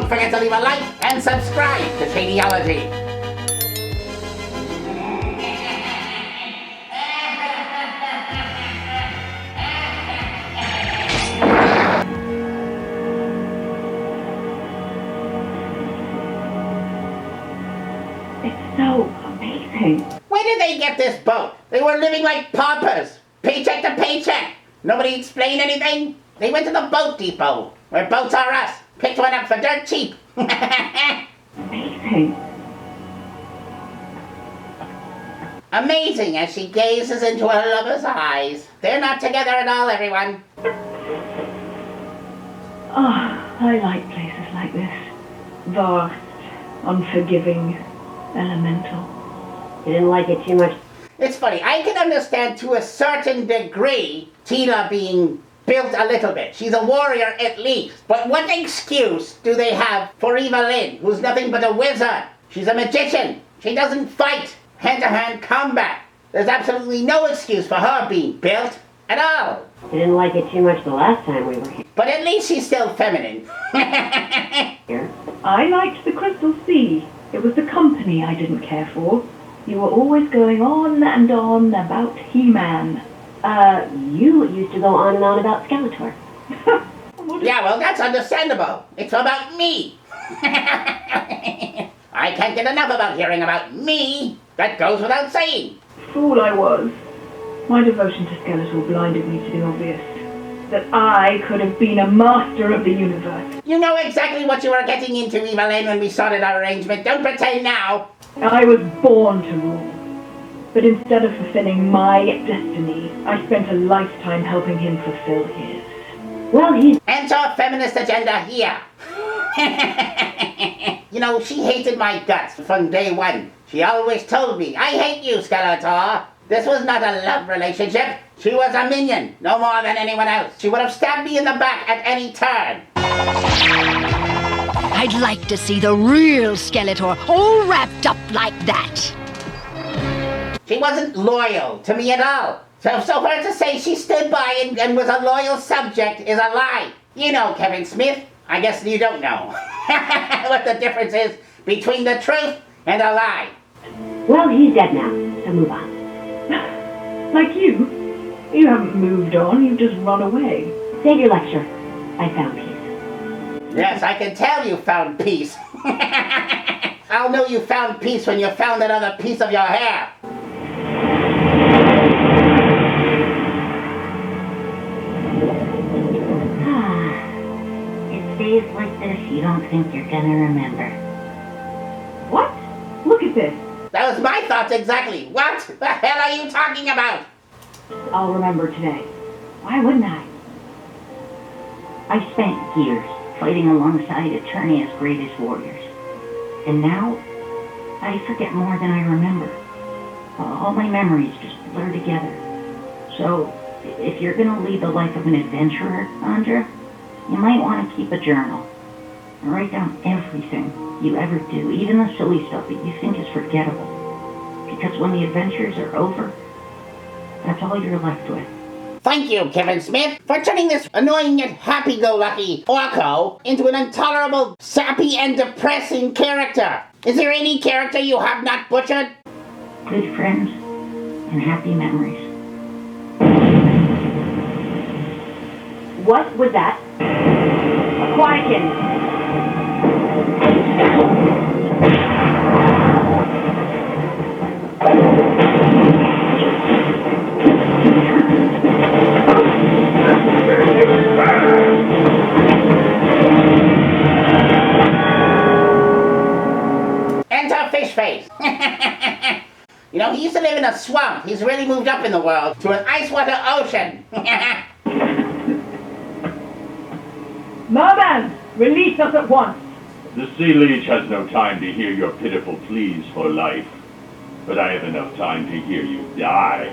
forget to leave a like and subscribe to Shanieology. It's so amazing. Where did they get this boat? They were living like paupers, paycheck to paycheck. Nobody explained anything? They went to the boat depot, where boats are us. Picked one up for dirt cheap. Amazing. Amazing as she gazes into her lover's eyes. They're not together at all, everyone. Oh, I like places like this. Vast, unforgiving, elemental. You didn't like it too much? It's funny, I can understand to a certain degree Teela being built a little bit. She's a warrior at least. But what excuse do they have for Evelyn, who's nothing but a wizard? She's a magician. She doesn't fight hand-to-hand combat. There's absolutely no excuse for her being built at all. You didn't like it too much the last time we were here. But at least she's still feminine. I liked the Crystal Sea. It was the company I didn't care for. You were always going on and on about He-Man. You used to go on and on about Skeletor. Yeah, well, that's understandable. It's about me. I can't get enough about hearing about me. That goes without saying. Fool I was. My devotion to Skeletor blinded me to the obvious. That I could have been a master of the universe. You know exactly what you were getting into, Evelyn, when we started our arrangement. Don't pretend now. I was born to rule. But instead of fulfilling my destiny, I spent a lifetime helping him fulfill his. Well, he's... Enter feminist agenda here. You know, she hated my guts from day one. She always told me, I hate you, Skeletor. This was not a love relationship. She was a minion, no more than anyone else. She would have stabbed me in the back at any turn. I'd like to see the real Skeletor all wrapped up like that. She wasn't loyal to me at all. So for her to say she stood by and was a loyal subject is a lie. You know, Kevin Smith. I guess you don't know what the difference is between the truth and a lie. Well, he's dead now, so move on. Like you? You haven't moved on, you've just run away. Save your lecture. I found peace. Yes, I can tell you found peace. I'll know you found peace when you found another piece of your hair. It's days like this you don't think you're gonna remember. What? Look at this. That was my thoughts exactly. What the hell are you talking about? I'll remember today. Why wouldn't I? I spent years fighting alongside Eternia's greatest warriors. And now, I forget more than I remember. All my memories just blur together. So, if you're gonna lead the life of an adventurer, Andra, you might want to keep a journal. And write down everything you ever do, even the silly stuff that you think is forgettable. Because when the adventures are over, that's all you're left with. Thank you, Kevin Smith, for turning this annoying yet happy-go-lucky Orko into an intolerable, sappy, and depressing character. Is there any character you have not butchered? Good friends and happy memories. What was that? Aquatican! Enter Fish Face. You know, he used to live in a swamp. He's really moved up in the world to an ice water ocean. Merman, release us at once. The Sea Leech has no time to hear your pitiful pleas for life, but I have enough time to hear you die.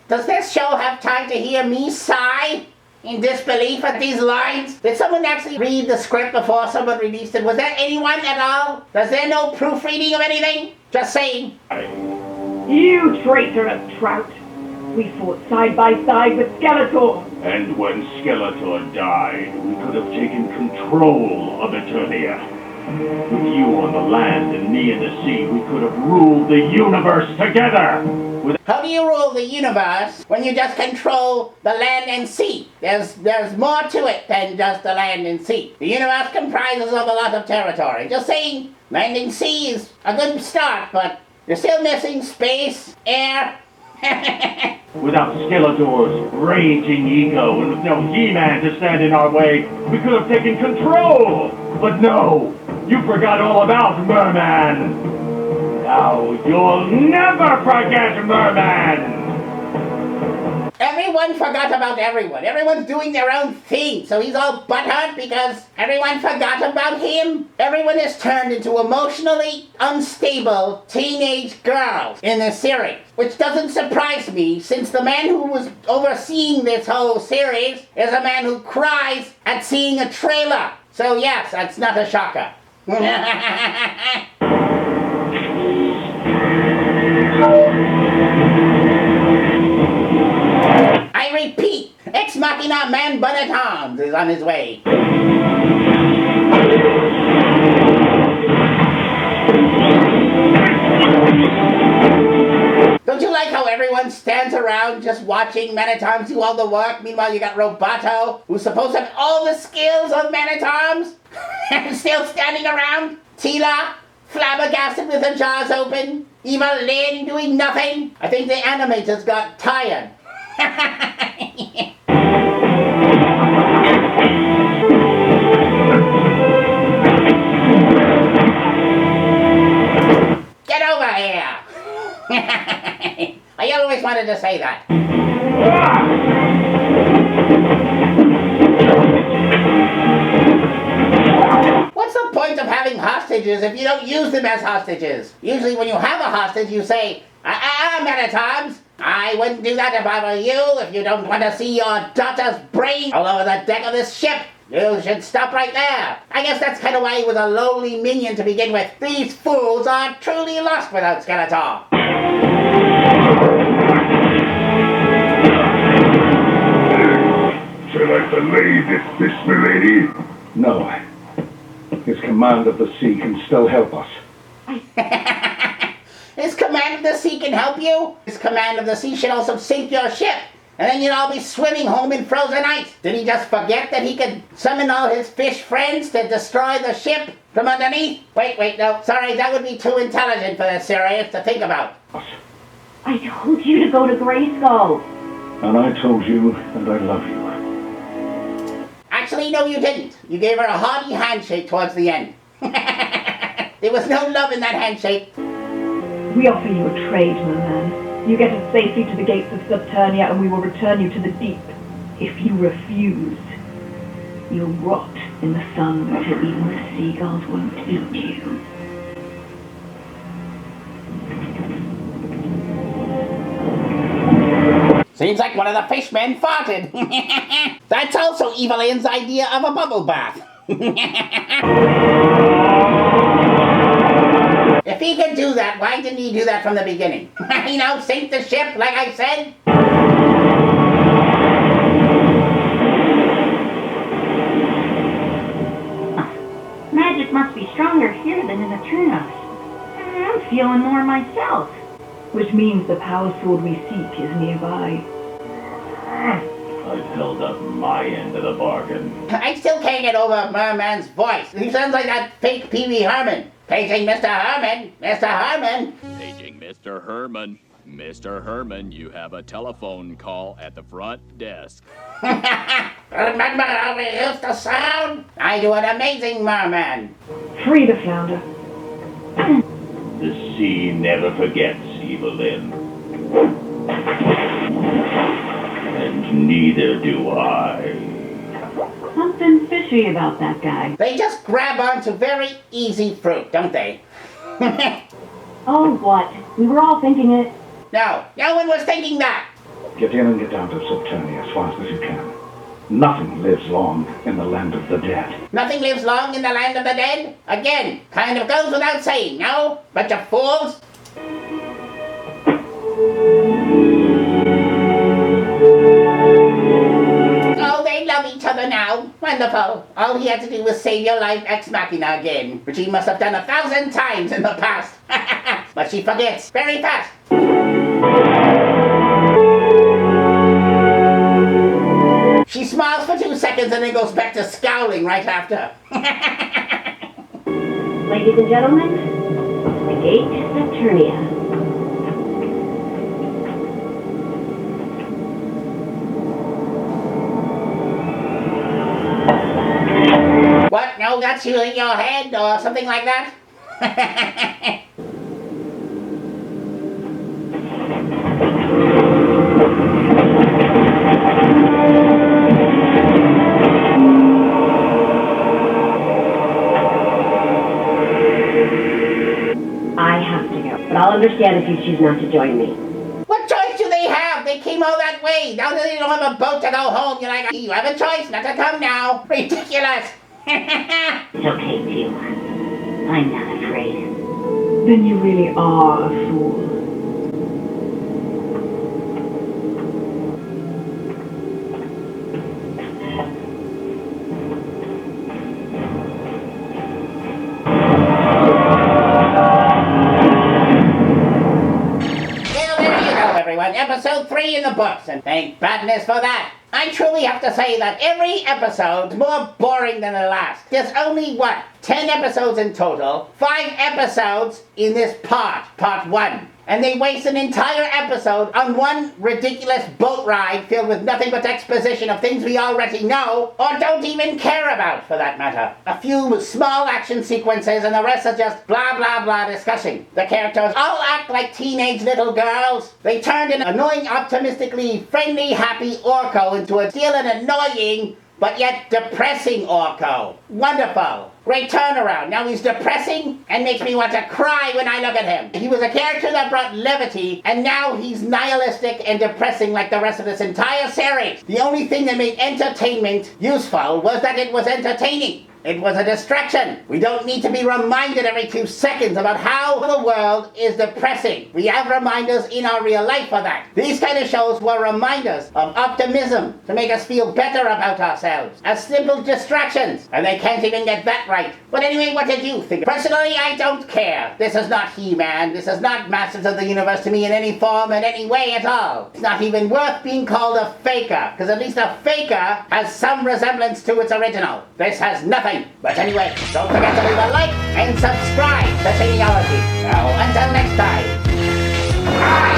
Does this show have time to hear me sigh in disbelief at these lines? Did someone actually read the script before someone released it? Was there anyone at all? Was there no proofreading of anything? Just saying. You traitorous trout. We fought side by side with Skeletor. And when Skeletor died, we could have taken control of Eternia. With you on the land and me in the sea, we could have ruled the universe together! How do you rule the universe when you just control the land and sea? There's more to it than just the land and sea. The universe comprises of a lot of territory. Just saying, land and sea is a good start, but you're still missing space, air. Without Skeletor's raging ego and with no He-Man to stand in our way, we could have taken control! But no! You forgot all about Merman! Now you'll never forget Merman! Everyone forgot about everyone. Everyone's doing their own thing, so he's all butthurt because everyone forgot about him. Everyone is turned into emotionally unstable teenage girls in this series, which doesn't surprise me since the man who was overseeing this whole series is a man who cries at seeing a trailer. So yes, that's not a shocker. I repeat, Ex Machina Man Bun at Arms is on his way. Don't you like how everyone stands around just watching Man-at-Arms do all the work? Meanwhile, you got Roboto, who's supposed to have all the skills of Man-at-Arms, and still standing around. Teela, flabbergasted with her jaws open. Eva Lynn doing nothing. I think the animators got tired. Get over here! I always wanted to say that. What's the point of having hostages if you don't use them as hostages? Usually when you have a hostage, you say, Man-at-Arms, I wouldn't do that if I were you. If you don't want to see your daughter's brain all over the deck of this ship, you should stop right there. I guess that's kind of why he was a lowly minion to begin with. These fools are truly lost without Skeletor. Shall I delay this, milady? No. His command of the sea can still help us. His command of the sea can help you? His command of the sea should also sink your ship. And then you'd all be swimming home in frozen ice. Did he just forget that he could summon all his fish friends to destroy the ship from underneath? Wait, no, sorry, that would be too intelligent for this series to think about. I told you to go to Grayskull. And I told you, and I love you. Actually, no, you didn't. You gave her a hearty handshake towards the end. There was no love in that handshake. We offer you a trade, Merman. You get us safely to the gates of Subternia and we will return you to the deep. If you refuse, you'll rot in the sun until even the seagulls won't eat you. Seems like one of the fishmen farted. That's also Evelyn's idea of a bubble bath. If he could do that, why didn't he do that from the beginning? You know, sink the ship, like I said? Magic must be stronger here than in Eternos. I'm feeling more myself. Which means the power sword we seek is nearby. I've held up my end of the bargain. I still can't get over Merman's voice. He sounds like that fake Pee Wee Herman. Paging Mr. Herman. Mr. Herman. Paging Mr. Herman. Mr. Herman, you have a telephone call at the front desk. Remember how we used to sound? I do an amazing Merman. Free the flounder. The sea never forgets, Evelyn. And neither do I. Something fishy about that guy. They just grab onto very easy fruit, don't they? Oh, what? We were all thinking it. No one was thinking that. Get in and get out of Subternia as fast as you can. Nothing lives long in the land of the dead. Nothing lives long in the land of the dead? Again, kind of goes without saying, no? Bunch of fools. wonderful. All he had to do was save your life ex machina again, which he must have done 1,000 times in the past. But she forgets very fast. She smiles for 2 seconds and then goes back to scowling right after. Ladies and gentlemen, the gate to Saturnia. What? No, that's you in your head or something like that? I have to go, but I'll understand if you choose not to join me. What choice do they have? They came all that way. Now that they don't have a boat to go home, you're like, you have a choice not to come now. Ridiculous. It's okay, Teela. I'm not afraid. Then you really are a fool. Well, there you go, everyone. Episode 3 in the books, and thank badness for that. I truly have to say that every episode's more boring than the last. There's only, 10 episodes in total, 5 episodes in this part 1. And they waste an entire episode on one ridiculous boat ride filled with nothing but exposition of things we already know, or don't even care about, for that matter. A few small action sequences and the rest are just blah blah blah discussing. The characters all act like teenage little girls. They turned an annoying, optimistically friendly, happy Orko into a still an annoying, but yet depressing Orko. Wonderful. Great turnaround. Now he's depressing and makes me want to cry when I look at him. He was a character that brought levity, and now he's nihilistic and depressing like the rest of this entire series. The only thing that made entertainment useful was that it was entertaining. It was a distraction. We don't need to be reminded every 2 seconds about how the world is depressing. We have reminders in our real life for that. These kind of shows were reminders of optimism to make us feel better about ourselves. As simple distractions. And they can't even get that right. But anyway, what did you think? Personally, I don't care. This is not He-Man. This is not Masters of the Universe to me in any form, in any way at all. It's not even worth being called a faker. Because at least a faker has some resemblance to its original. This has nothing. But anyway, don't forget to leave a like and subscribe to Shanieology. Now, until next time. Bye!